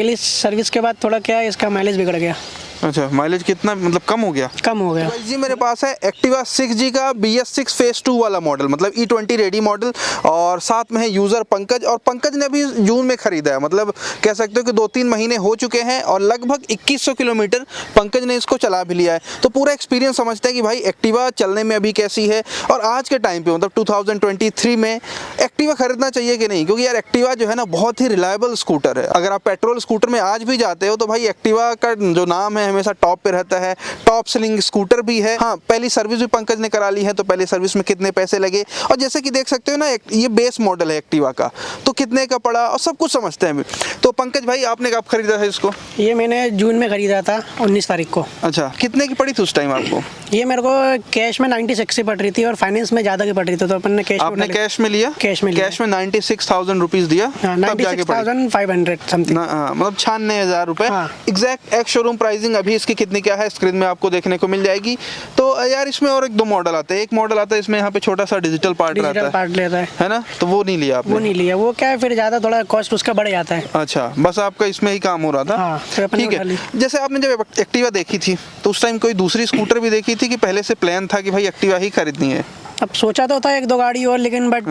पहली सर्विस के बाद थोड़ा क्या है, इसका माइलेज बिगड़ गया। अच्छा, माइलेज कितना मतलब कम हो गया? कम हो गया। जी मेरे पास है एक्टिवा 6G का BS6 फेज 2 वाला मॉडल, मतलब E20 रेडी मॉडल, और साथ में है यूज़र पंकज। और पंकज ने अभी जून में खरीदा है, मतलब कह सकते हो कि 2-3 महीने हो चुके हैं और लगभग 2100 किलोमीटर पंकज ने इसको चला भी लिया है। तो पूरा एक्सपीरियंस समझते हैं कि भाई एक्टिवा चलने में अभी कैसी है, और आज के टाइम पे मतलब 2023 में एक्टिवा खरीदना चाहिए कि नहीं, क्योंकि यार एक्टिवा जो है ना बहुत ही रिलायबल स्कूटर है। अगर आप पेट्रोल स्कूटर में आज भी जाते हो तो भाई एक्टिवा का जो नाम है हमेशा टॉप पे रहता है। टॉप सेलिंग स्कूटर भी है। हाँ, पहली सर्विस भी पंकज ने करा ली है, तो पहली सर्विस में कितने पैसे लगे, और जैसे कि देख सकते हो ना ये बेस मॉडल है एक्टिवा का, तो कितने का पड़ा और सब कुछ समझते हैं। तो पंकज भाई आपने कब खरीदा था इसको? ये मैंने जून में खरीदा था, 19 तारीख को। अच्छा, कितने की पड़ी थी उस टाइम आपको? ये मेरे को कैश में 96 की पड़ रही थी और फाइनेंस में ज़्यादा की पड़ रही थी, तो अपन ने कैश आपने कैश में लिया? कैश में लिया। कैश में 96,000 रुपीज दिया, 96,500 समथिंग, मतलब 96,000 रुपए। हाँ। एग्जैक्ट एक्स शोरूम प्राइसिंग अभी इसकी कितनी क्या है स्क्रीन में आपको देखने को मिल जाएगी। तो यार इसमें और 1-2 मॉडल आते हैं। एक मॉडल आता है इसमें यहाँ पे छोटा सा डिजिटल पार्ट रहता है ना, तो वो नहीं लिया आपने? वो नहीं लिया। वो क्या है, फिर ज़्यादा थोड़ा कॉस्ट उसका बढ़ जाता है। अच्छा, बस आपका इसमें ही काम हो रहा था। हाँ, तो अपन ने ठीक उठा ली। है। जैसे आपने जब एक्टिवा देखी थी तो उस टाइम कोई दूसरी स्कूटर भी देखी थी कि पहले से प्लान था कि भाई एक्टिवा ही खरीदनी है? अब सोचा तो था 1-2 गाड़ी और, लेकिन बट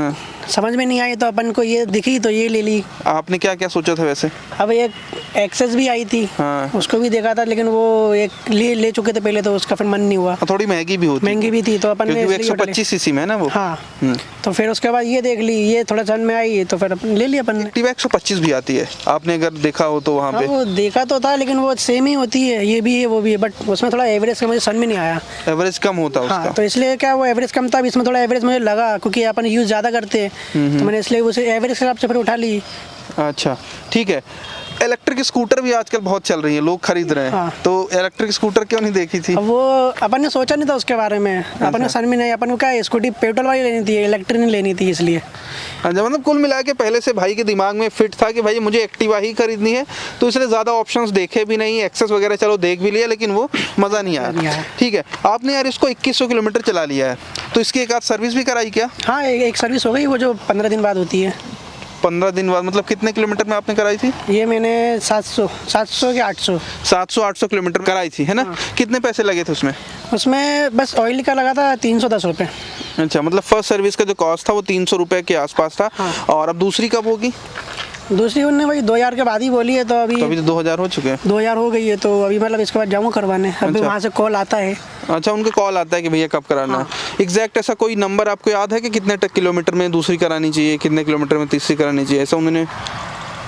समझ में नहीं आई, तो अपन को ये दिखी तो ये ले ली। आपने क्या क्या सोचा था वैसे? अब एक एक्सेस भी आई थी, हाँ। उसको भी देखा था, लेकिन वो एक ले चुके थे पहले, तो उसका फिर मन नहीं हुआ। थोड़ी महंगी भी होती, महंगी भी थी, तो अपन ने 125 सीसी में है ना वो। हाँ, तो फिर उसके बाद ये देख ली, ये थोड़ा समझ में आई, तो फिर अपन ले लिया अपन ने। एक्टिवा 125 भी आती है, आपने अगर देखा हो तो वहाँ हाँ, पे। वो देखा तो था, लेकिन वो सेम ही होती है, ये भी है वो भी है, बट उसमें थोड़ा एवरेज का मुझे समझ में नहीं आया। एवरेज कम होता है हाँ, उसका। तो इसलिए क्या वो एवरेज कम था, इसमें थोड़ा एवरेज मुझे लगा, क्योंकि अपन यूज़ ज़्यादा करते हैं, तो मैंने इसलिए उसे एवरेज के हिसाब से फिर उठा ली। अच्छा, ठीक है। इलेक्ट्रिक स्कूटर भी आजकल बहुत चल रही है, लोग खरीद रहे हैं। हाँ। तो इलेक्ट्रिक स्कूटर क्यों नहीं देखी थी? अब वो अपन ने सोचा नहीं था उसके बारे में, अपन ने समझ में नहीं, अपन को क्या स्कूटी पेट्रोल वाली लेनी थी, इलेक्ट्रिक नहीं लेनी थी, इसलिए। अच्छा, मतलब कुल मिला के पहले से भाई के दिमाग में फिट था कि भाई मुझे एक्टिवा ही खरीदनी है, तो इसलिए ज़्यादा ऑप्शंस देखे भी नहीं। एक्सेस वगैरह चलो देख भी लिया, लेकिन वो मज़ा नहीं आया। ठीक है, आपने यार इसको 2100 किलोमीटर चला लिया है, तो इसकी एक आध सर्विस भी कराई क्या? हाँ, एक सर्विस हो गई, वो जो 15 दिन बाद होती है। 15 दिन बाद मतलब कितने किलोमीटर में आपने कराई थी? ये मैंने 700 के 800 700-800 किलोमीटर कराई थी, है ना? कितने पैसे लगे थे उसमें? उसमें बस ऑयल का लगा था 310 रुपये। अच्छा, मतलब फर्स्ट सर्विस का जो कॉस्ट था वो 300 रुपये के आसपास था। हाँ। और अब दूसरी कब होगी? दूसरी उनने वही 2000 के बाद ही बोली है, तो अभी तो 2000 हो चुके हैं। 2000 हो गई है, तो अभी मतलब इसके बाद जाऊँगा करवाने। अभी अच्छा। वहाँ से कॉल आता है। अच्छा, उनका कॉल आता है कि भैया कब कराना है। एग्जैक्ट ऐसा कोई नंबर आपको याद है कि कितने किलोमीटर में दूसरी करानी चाहिए, कितने किलोमीटर में तीसरी करानी चाहिए, ऐसा उन्होंने?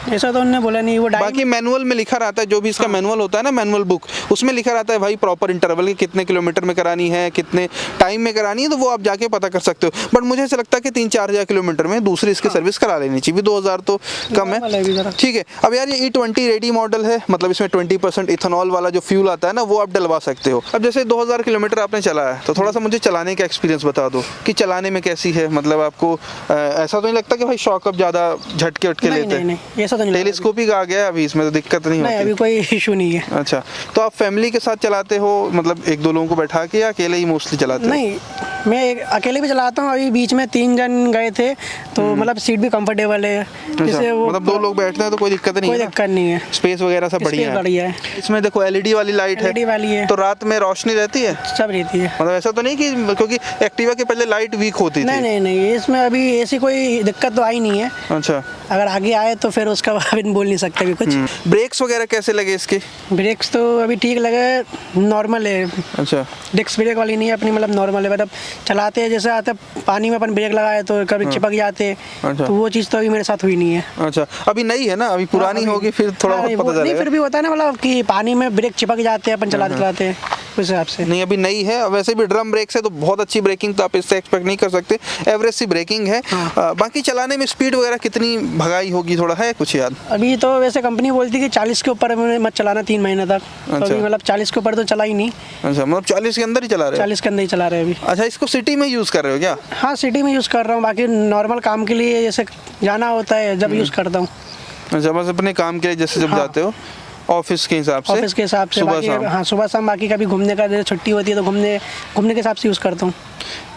ऐसा तो उन्होंने बोला नहीं। वो बाकी मैनुअल में लिखा रहता है, जो भी इसका मैनुअल होता है ना, मैनुअल बुक, उसमें लिखा रहता है भाई प्रॉपर इंटरवल के कितने किलोमीटर में करानी है, कितने टाइम में करानी है, तो वो आप जाके पता कर सकते हो। बट मुझे ऐसा लगता है कि 3-4 हज़ार किलोमीटर में दूसरी इसकी सर्विस करा लेनी चाहिए। 2000 तो कम है। ठीक है, अब यार ये E20 रेडी मॉडल है, मतलब इसमें 20% इथेनॉल वाला जो फ्यूल आता है ना, वो आप डलवा सकते हो। अब जैसे 2000 किलोमीटर आपने चलाया है, तो थोड़ा सा मुझे चलाने का एक्सपीरियंस बता दो कि चलाने में कैसी है। मतलब आपको ऐसा तो नहीं लगता कि भाई शॉक अब ज़्यादा झटके वटके लेते हैं? नहीं, ऐसा तो नहीं। टेलीस्कोपिक आ गया अभी, इसमें तो दिक्कत नहीं होती। अभी कोई इशू नहीं है। अच्छा, तो आप फैमिली के साथ चलाते हो, मतलब 1-2 लोगों को बैठा के, या अकेले ही मोस्टली चलाते हो? नहीं, मैं अकेले भी चलाता हूँ। अभी बीच में 3 जन गए थे, तो मतलब सीट भी कंफर्टेबल है। अच्छा, वो मतलब 2 लोग बैठते हैं तो कोई दिक्कत नहीं है? कोई दिक्कत नहीं है। स्पेस वगैरह सब बढ़िया है। इसमें देखो LED वाली लाइट है, LED वाली है, तो रात में रोशनी रहती है? सब रहती है। मतलब ऐसा तो नहीं कि, क्योंकि एक्टिवा के पहले लाइट वीक होती थी। नहीं, इसमें अभी ऐसी कोई दिक्कत तो आई नहीं है। अच्छा, अगर आगे आए तो फिर उसका अभी बोल नहीं सकते भी कुछ। ब्रेक्स वगैरह कैसे लगे इसके? ब्रेक्स तो अभी ठीक लगे, नॉर्मल है। अच्छा, डिस्क ब्रेक वाली नहीं है अपनी, मतलब नॉर्मल है। मतलब चलाते हैं जैसे आते पानी में अपन ब्रेक लगाए तो कभी चिपक जाते, अच्छा। तो वो चीज़ तो अभी मेरे साथ हुई नहीं है। अच्छा, अभी नई है ना, अभी पुरानी होगी फिर थोड़ा बहुत पता नहीं, चलेगा। फिर भी होता है ना, मतलब कि पानी में ब्रेक चिपक जाते हैं अपन चलाते उस हिसाब से। नहीं, अभी नई है। वैसे भी ड्रम ब्रेक से तो बहुत अच्छी ब्रेकिंग तो आप इससे एक्सपेक्ट नहीं कर सकते, एवरेज सी ब्रेकिंग है। बाकी चलाने में स्पीड वगैरह कितनी भगाई होगी, थोड़ा है कुछ याद? अभी तो वैसे कंपनी बोलती है कि 40 के ऊपर मत चलाना 3 महीने तक। तो अभी मतलब 40 के ऊपर तो चला ही नहीं। अच्छा, मतलब 40 के अंदर ही चला रहे हो? 40 के अंदर ही चला रहे हैं अभी। अच्छा, इसको सिटी में यूज़ कर रहे हो क्या? हाँ, सिटी में यूज़ कर रहा हूँ। बाकी नॉर्मल काम के लिए जैसे जाना होता है जब यूज़ करता हूँ। अच्छा, बस अपने काम के लिए जैसे जब जाते हो, ऑफिस के हिसाब से? सुबह शाम। हाँ, सुबह शाम। बाकी कभी घूमने का जैसे छुट्टी होती है तो घूमने के हिसाब से यूज़ करता हूँ।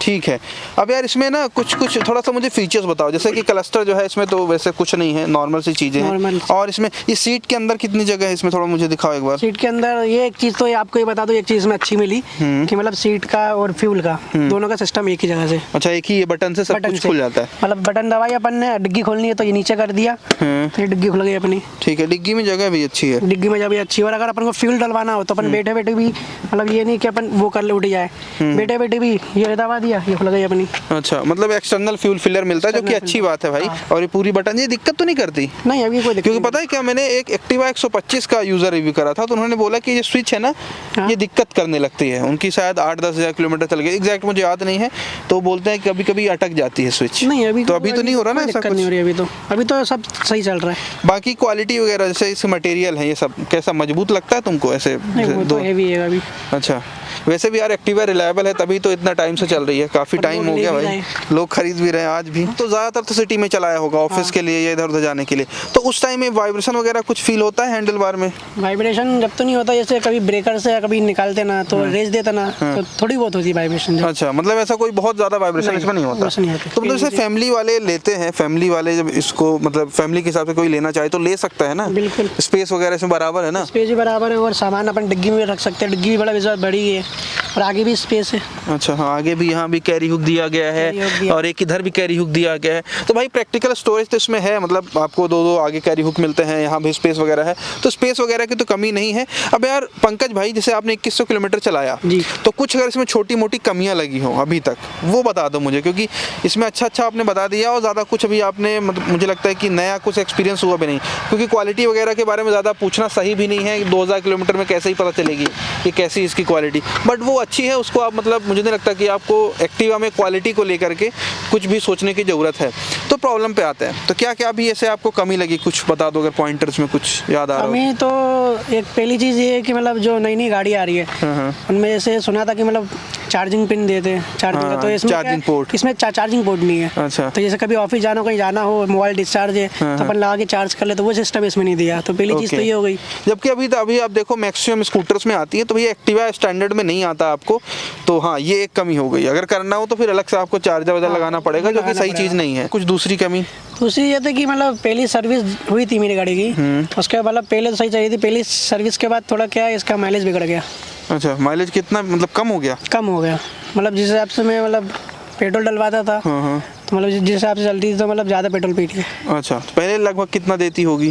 ठीक है। अब यार इसमें ना कुछ थोड़ा सा मुझे फीचर्स बताओ, जैसे कि क्लस्टर जो है इसमें तो वैसे कुछ नहीं है, नॉर्मल सी चीज़ें हैं। और इसमें ये सीट के अंदर कितनी जगह है इसमें, थोड़ा मुझे दिखाओ एक बार। सीट के अंदर ये एक चीज़ तो ये आपको ये बता दो, एक चीज़ में अच्छी मिली कि मतलब सीट का और फ्यूल का दोनों का सिस्टम एक ही जगह से। अच्छा, एक ही ये बटन से सब कुछ खुल जाता है। मतलब बटन दबाई अपन ने, डिग्गी खोलनी है तो ये नीचे कर दिया, तो ये डिग्गी खुल गई अपनी। ठीक है, डिग्गी में जगह भी अच्छी है। डिग्गी में जब भी अच्छी है, और अगर अपन को फ्यूल डलवाना हो तो अपन बैठे बैठे भी, मतलब ये नहीं कि अपन वो कर ले उठ जाए, बैठे बैठे भी ये दबा दिया, ये खुल गई अपनी। अच्छा, मतलब एक्सटर्नल फ्यूल फिलर मिलता है, जो कि अच्छी बात है भाई। और ये पूरी बटन, ये दिक्कत तो नहीं करती? नहीं, अभी कोई दिक्कत क्योंकि पता है क्या, मैंने एक एक्टिवा 125 का यूजर रिव्यू करा था, तो उन्होंने बोला कि ये स्विच है ना, ये दिक्कत करने लगती है उनकी, शायद 8-10 हज़ार किलोमीटर चल गए, एग्जैक्ट मुझे याद नहीं है, तो बोलते हैं कभी कभी अटक जाती है स्विच। नहीं, अभी तो नहीं हो रहा ना ऐसा कुछ? नहीं हो रही अभी तो सब सही चल रहा है। बाकी क्वालिटी वगैरह, जैसे इसके मटेरियल है ये सब कैसा, मजबूत लगता है तुमको ऐसे? वो तो हेवी है अभी। अच्छा, वैसे भी यार एक्टिवा रिलायबल है, तभी तो इतना टाइम से चल रही है, काफी टाइम हो गया भाई, लोग खरीद भी रहे हैं आज भी। तो ज्यादातर तो सिटी में चलाया होगा, ऑफिस के लिए या इधर उधर जाने के लिए, तो उस टाइम में वाइब्रेशन वगैरह कुछ फील होता है हैंडल बार में? वाइब्रेशन जब तो नहीं होता, जैसे कभी ब्रेकर से कभी निकालते ना तो रेस देता ना, तो थोड़ी बहुत होती है वाइब्रेशन। अच्छा, मतलब ऐसा कोई बहुत ज्यादा वाइब्रेशन इसमें नहीं होता। तो मतलब जैसे फैमिली वाले लेते हैं, फैमिली वाले जब इसको मतलब फैमिली के हिसाब से कोई लेना चाहे तो ले सकता है ना? बिल्कुल, स्पेस वगैरह इसमें बराबर है ना? स्पेस भी बराबर है, और सामान अपन डिग्गी में रख सकते हैं, डिग्गी भी बड़ी है और आगे भी स्पेस है। अच्छा, हाँ, आगे भी, यहाँ भी कैरी हुक दिया गया है और एक इधर भी कैरी हुक दिया गया है, तो भाई प्रैक्टिकल स्टोरेज तो इसमें है, मतलब आपको दो आगे कैरी हुक मिलते हैं, यहाँ भी स्पेस वगैरह है, तो स्पेस वगैरह की तो कमी नहीं है। अब यार पंकज भाई, जैसे आपने 2100 किलोमीटर चलाया जी, तो कुछ अगर इसमें छोटी मोटी कमियां लगी हो अभी तक, वो बता दो मुझे, क्योंकि इसमें अच्छा आपने बता दिया और ज़्यादा कुछ अभी आपने मतलब मुझे लगता है कि नया कुछ एक्सपीरियंस हुआ भी नहीं, क्योंकि क्वालिटी वगैरह के बारे में ज़्यादा पूछना सही भी नहीं है, 2000 किलोमीटर में कैसे ही पता चलेगी कि कैसी इसकी क्वालिटी, बट वो अच्छी है, उसको आप मतलब मुझे नहीं लगता कि आपको एक्टिवा में क्वालिटी को लेकर के कुछ भी सोचने की ज़रूरत है। तो प्रॉब्लम पे आते हैं, तो क्या क्या भी ऐसे आपको कमी लगी, कुछ बता दो अगर पॉइंटर्स में कुछ याद आ रहा हो। कमी तो एक पहली चीज़ ये है कि मतलब जो नई गाड़ी आ रही है उनमें जैसे सुना था कि मतलब चार्जिंग पिन देते हैं चार्जिंग का, तो इसमें चार्जिंग पोर्ट, इसमें चार्जिंग पोर्ट नहीं है। अच्छा, तो जैसे कभी ऑफिस जाना, कहीं जाना हो, मोबाइल डिस्चार्ज है तो अपन लगा के चार्ज कर ले, तो वो सिस्टम इसमें नहीं दिया, तो पहली चीज़ तो ये हो गई। जबकि अभी आप देखो मैक्सिमम स्कूटर्स में आती है, तो भैया एक्टिवा स्टैंडर्ड में नहीं आता आपको, तो हाँ ये एक कमी हो गई, अगर करना हो तो फिर अलग से आपको चार्जर वगैरह लगाना पड़ेगा, जो कि सही चीज़ नहीं है। कुछ दूसरी कमी? दूसरी ये थी कि मतलब पहली सर्विस हुई थी मेरी गाड़ी की, उसके मतलब पहले तो सही चाहिए थी, पहली सर्विस के बाद थोड़ा क्या है, इसका माइलेज बिगड़ गया। अच्छा, माइलेज कितना मतलब कम हो गया? कम हो गया, मतलब जिस हिसाब से मैं मतलब पेट्रोल डलवाता था, तो मतलब जिस हिसाब से चलती थी तो मतलब ज़्यादा पेट्रोल पीती है। अच्छा, तो पहले लगभग कितना देती होगी?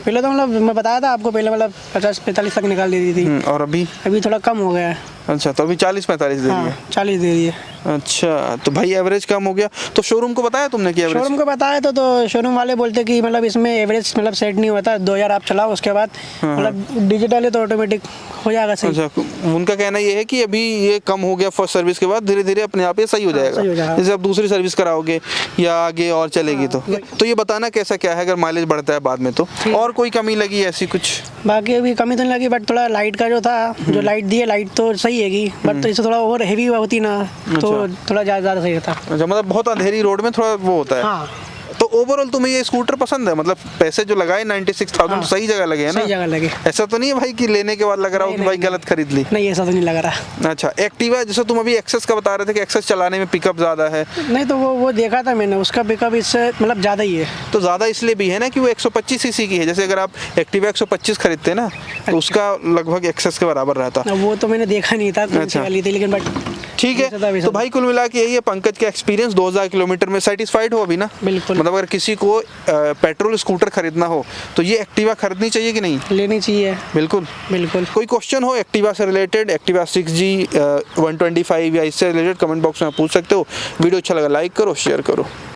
पहले तो मतलब मैं बताया था आपको, पहले मतलब 50-45 तक निकाल देती थी, और अभी थोड़ा कम हो गया है। अच्छा, तो अभी 40-45 दे रही है? 40 दे रही है। अच्छा, तो भाई एवरेज कम हो गया, तो शोरूम को बताया तुमने कि एवरेज? शोरूम को बताया तो शोरूम वाले बोलते कि मतलब इसमें एवरेज मतलब सेट नहीं होता, 2000 आप चलाओ, उसके बाद मतलब डिजिटल है तो ऑटोमेटिक हो जाएगा सही। अच्छा, उनका कहना ये है कि अभी ये कम हो गया फर्स्ट सर्विस के बाद, धीरे धीरे अपने आप ये सही हो जाएगा, जैसे आप दूसरी सर्विस कराओगे या आगे और चलेगी तो ये बताना कैसा क्या है अगर माइलेज बढ़ता है बाद में तो। और कोई कमी लगी ऐसी कुछ? बाकी अभी कमी तो नहीं लगी, बट थोड़ा लाइट का जो था, जो लाइट दी है, लाइट तो सही है, बट तो इससे थोड़ा और हेवी होती ना तो थोड़ा ज़्यादा सही होता। अच्छा, मतलब बहुत अंधेरी रोड में थोड़ा वो होता है। हाँ। तो ओवरऑल तुम्हें ये स्कूटर पसंद है? मतलब पैसे जो लगाए 96,000, हाँ, तो सही जगह लगे है ना? सही जगह लगे। ऐसा तो नहीं है भाई कि लेने के बाद लग रहा हो कि भाई गलत खरीद ली? नहीं, ऐसा तो नहीं लग रहा। अच्छा, एक्टिवा जैसे तुम अभी एक्सेस का बता रहे थे कि एक्सेस चलाने में पिकअप ज़्यादा है? नहीं, तो वो देखा था मैंने, उसका पिकअप इससे मतलब ज़्यादा ही है। तो ज़्यादा इसलिए भी है ना कि वो 125 सीसी की है, जैसे अगर आप एक्टिवा 125 खरीदते ना तो उसका लगभग एक्सेस के बराबर रहता। वो तो मैंने देखा नहीं था, अच्छा वाली थी, लेकिन बट ठीक है। तो भाई कुल मिला के यही है पंकज का एक्सपीरियंस, 2000 किलोमीटर में सेटिस्फाइड हो अभी ना? बिल्कुल। मतलब अगर किसी को पेट्रोल स्कूटर खरीदना हो तो ये एक्टिवा खरीदनी चाहिए कि नहीं? लेनी चाहिए। बिल्कुल बिल्कुल। कोई क्वेश्चन हो एक्टिवा से रिलेटेड, एक्टिवा 6G 125 या इससे रिलेटेड, कमेंट बॉक्स में पूछ सकते हो। वीडियो अच्छा लगा लाइक करो, शेयर करो।